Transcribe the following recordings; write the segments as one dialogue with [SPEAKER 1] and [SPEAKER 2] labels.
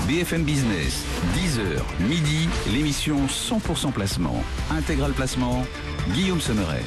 [SPEAKER 1] BFM Business, 10h, midi, l'émission 100% placement. Intégral placement, Guillaume Sommerer.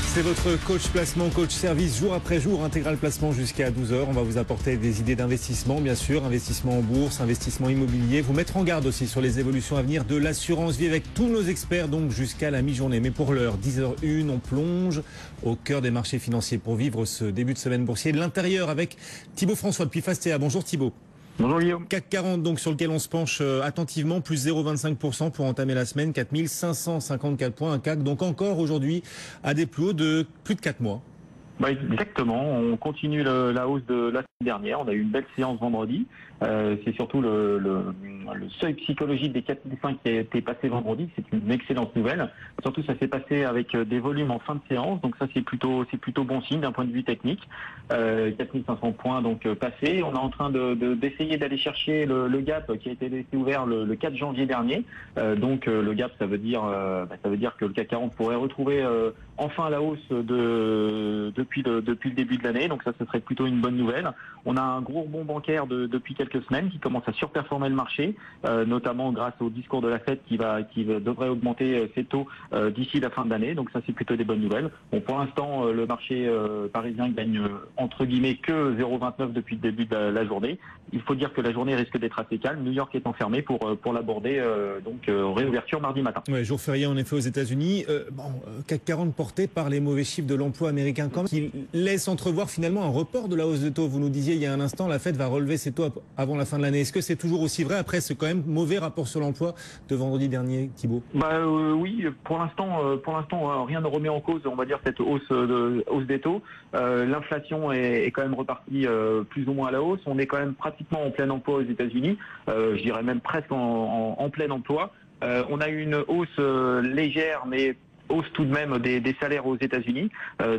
[SPEAKER 2] C'est votre coach placement, coach service, jour après jour, intégral placement jusqu'à 12h. On va vous apporter des idées d'investissement, bien sûr, investissement en bourse, investissement immobilier. Vous mettre en garde aussi sur les évolutions à venir de l'assurance vie avec tous nos experts, donc jusqu'à la mi-journée. Mais pour l'heure, 10h01, on plonge au cœur des marchés financiers pour vivre ce début de semaine boursier de l'intérieur avec Thibaut François depuis Fastea. Bonjour Thibaut.
[SPEAKER 3] Bonjour Guillaume.
[SPEAKER 2] CAC 40 donc sur lequel on se penche attentivement, plus 0,25% pour entamer la semaine, 4554 points, un CAC donc encore aujourd'hui à des plus hauts de plus de 4 mois.
[SPEAKER 3] Exactement, on continue la hausse de la semaine dernière, on a eu une belle séance vendredi, c'est surtout le seuil psychologique des 4005 qui a été passé vendredi, c'est une excellente nouvelle, surtout ça s'est passé avec des volumes en fin de séance, donc ça c'est plutôt bon signe d'un point de vue technique, 4500 points donc passés, on est en train d'essayer d'aller chercher le gap qui a été laissé ouvert le 4 janvier dernier, donc le gap ça veut dire que le CAC 40 pourrait retrouver enfin la hausse depuis le début de l'année, donc ça ce serait plutôt une bonne nouvelle. On a un gros rebond bancaire depuis quelques semaines qui commence à surperformer le marché, notamment grâce au discours de la Fed qui devrait augmenter ses taux d'ici la fin de l'année, donc ça c'est plutôt des bonnes nouvelles. Bon, pour l'instant le marché parisien gagne entre guillemets que 0,29 depuis le début de la journée. Il faut dire que la journée risque d'être assez calme, New York étant fermé pour l'aborder réouverture mardi matin.
[SPEAKER 2] Ouais, jour férié en effet aux États-Unis. CAC 40 porté par les mauvais chiffres de l'emploi américain quand même, qui laisse entrevoir finalement un report de la hausse des taux. Vous nous disiez il y a un instant, la Fed va relever ses taux avant la fin de l'année. Est-ce que c'est toujours aussi vrai après ce quand même mauvais rapport sur l'emploi de vendredi dernier, Thibaut?
[SPEAKER 3] Oui, pour l'instant, rien ne remet en cause, on va dire, cette hausse des taux. L'inflation est quand même repartie plus ou moins à la hausse. On est quand même pratiquement en plein emploi aux États-Unis. Je dirais même presque en plein emploi. On a eu une hausse légère, mais hausse tout de même des salaires aux États-Unis,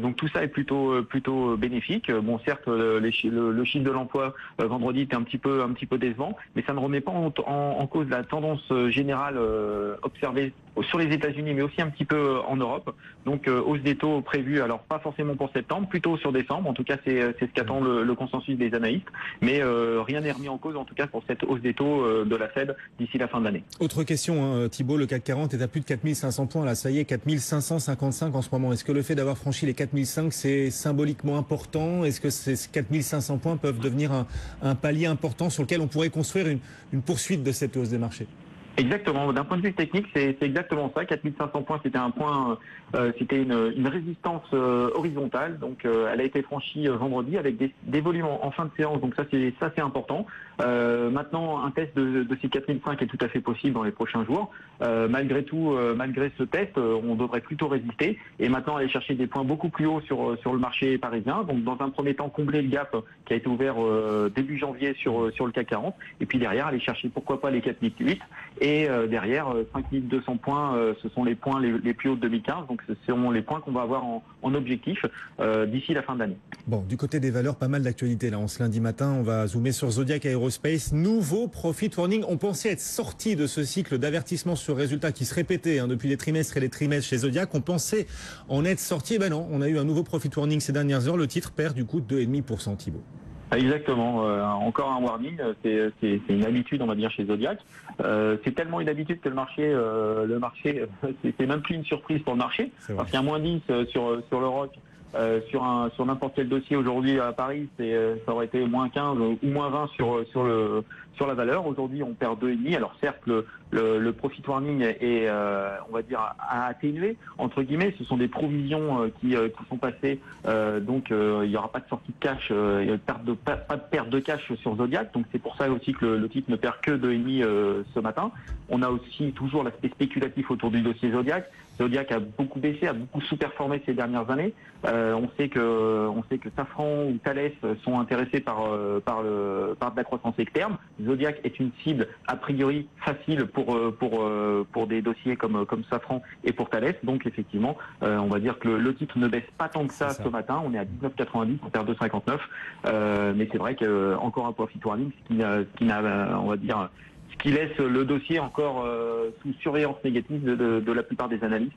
[SPEAKER 3] donc tout ça est plutôt bénéfique. Bon, certes, le chiffre de l'emploi vendredi était un petit peu décevant, mais ça ne remet pas en cause la tendance générale observée sur les États-Unis, mais aussi un petit peu en Europe. Donc hausse des taux prévue, alors pas forcément pour septembre, plutôt sur décembre. En tout cas, c'est ce qu'attend le consensus des analystes, mais rien n'est remis en cause en tout cas pour cette hausse des taux de la Fed d'ici la fin de l'année.
[SPEAKER 2] Autre question, Thibaut, le CAC 40 est à plus de 4500 points, là ça y est, 4555 en ce moment. Est-ce que le fait d'avoir franchi les 4005 c'est symboliquement important? Est-ce que ces 4500 points peuvent devenir un palier important sur lequel on pourrait construire une poursuite de cette hausse des marchés?
[SPEAKER 3] Exactement. D'un point de vue technique, c'est exactement ça. 4500 points, c'était un point, c'était une résistance horizontale. Donc, elle a été franchie vendredi avec des volumes en fin de séance. Donc ça, c'est important. Maintenant, un test de ces 4005 est tout à fait possible dans les prochains jours. Malgré tout, malgré ce test, on devrait plutôt résister. Et maintenant, aller chercher des points beaucoup plus hauts sur le marché parisien. Donc, dans un premier temps, combler le gap qui a été ouvert début janvier sur le CAC 40. Et puis derrière, aller chercher pourquoi pas les 4008. Et derrière, 5200 points, ce sont les points les plus hauts de 2015. Donc ce seront les points qu'on va avoir en objectif d'ici la fin de l'année.
[SPEAKER 2] Bon, du côté des valeurs, pas mal d'actualités là. En ce lundi matin, on va zoomer sur Zodiac Aerospace. Nouveau profit warning. On pensait être sorti de ce cycle d'avertissement sur résultats qui se répétait depuis les trimestres et les trimestres chez Zodiac. On pensait en être sorti. Ben non, on a eu un nouveau profit warning ces dernières heures. Le titre perd du coup 2,5%, Thibaut.
[SPEAKER 3] Exactement, encore un warning, c'est une habitude on va dire chez Zodiac. C'est tellement une habitude que le marché c'est même plus une surprise pour le marché, parce qu'il y a moins 10 sur le ROC. Sur n'importe quel dossier aujourd'hui à Paris, ça aurait été moins 15 ou moins 20 sur la valeur. Aujourd'hui, on perd 2,5. Alors certes, le profit warning est, on va dire, à atténuer entre guillemets. Ce sont des provisions qui sont passées. Donc il n'y aura pas de sortie de cash, pas de perte de cash sur Zodiac. Donc c'est pour ça aussi que le titre ne perd que 2,5 ce matin. On a aussi toujours l'aspect spéculatif autour du dossier Zodiac. Zodiac a beaucoup baissé, a beaucoup sous-performé ces dernières années. On sait que Safran ou Thales sont intéressés par de la croissance externe. Zodiac est une cible a priori facile pour des dossiers comme Safran et pour Thales. Donc effectivement, on va dire que le titre ne baisse pas tant que ça ce matin. On est à 19,90, on perd 2,59. Mais c'est vrai que encore un profit warning, ce qui n'a, on va dire, ce qui laisse le dossier encore sous surveillance négative de la plupart des analystes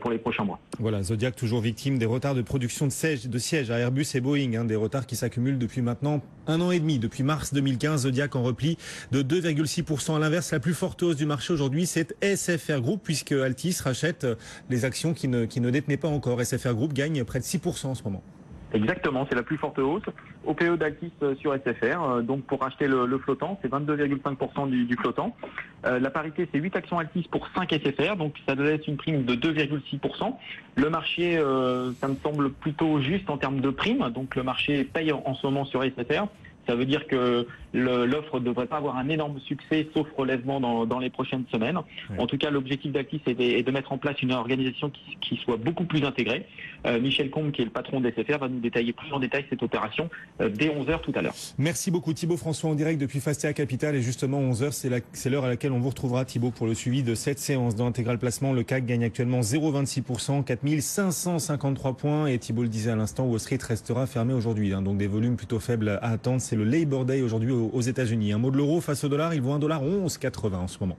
[SPEAKER 3] pour les prochains mois.
[SPEAKER 2] Voilà, Zodiac toujours victime des retards de production de sièges à Airbus et Boeing, des retards qui s'accumulent depuis maintenant 1 an et demi. Depuis mars 2015, Zodiac en repli de 2,6%. À l'inverse, la plus forte hausse du marché aujourd'hui, c'est SFR Group, puisque Altis rachète les actions qui ne détenaient pas encore. SFR Group gagne près de 6% en ce moment.
[SPEAKER 3] Exactement, c'est la plus forte hausse. OPE d'Altis sur SFR, donc pour racheter le flottant, c'est 22,5% du flottant. La parité, c'est 8 actions Altis pour 5 SFR, donc ça laisse une prime de 2,6%. Le marché, ça me semble plutôt juste en termes de prime, donc le marché paye en ce moment sur SFR. Ça veut dire que l'offre ne devrait pas avoir un énorme succès, sauf relèvement dans les prochaines semaines. Oui. En tout cas, l'objectif d'Altis est de mettre en place une organisation qui soit beaucoup plus intégrée. Michel Combe, qui est le patron d'SFR, va nous détailler plus en détail cette opération dès 11h tout à l'heure.
[SPEAKER 2] Merci beaucoup Thibaut François en direct depuis Fastea Capital. Et justement, 11h, c'est l'heure à laquelle on vous retrouvera, Thibaut, pour le suivi de cette séance. Dans Intégral Placement, le CAC gagne actuellement 0,26%, 4553 points. Et Thibaut le disait à l'instant, Wall Street restera fermé aujourd'hui. Donc des volumes plutôt faibles à attendre. C'est le Labor Day aujourd'hui aux États-Unis. Un mot de l'euro face au dollar, il vaut $1,1180 en ce moment.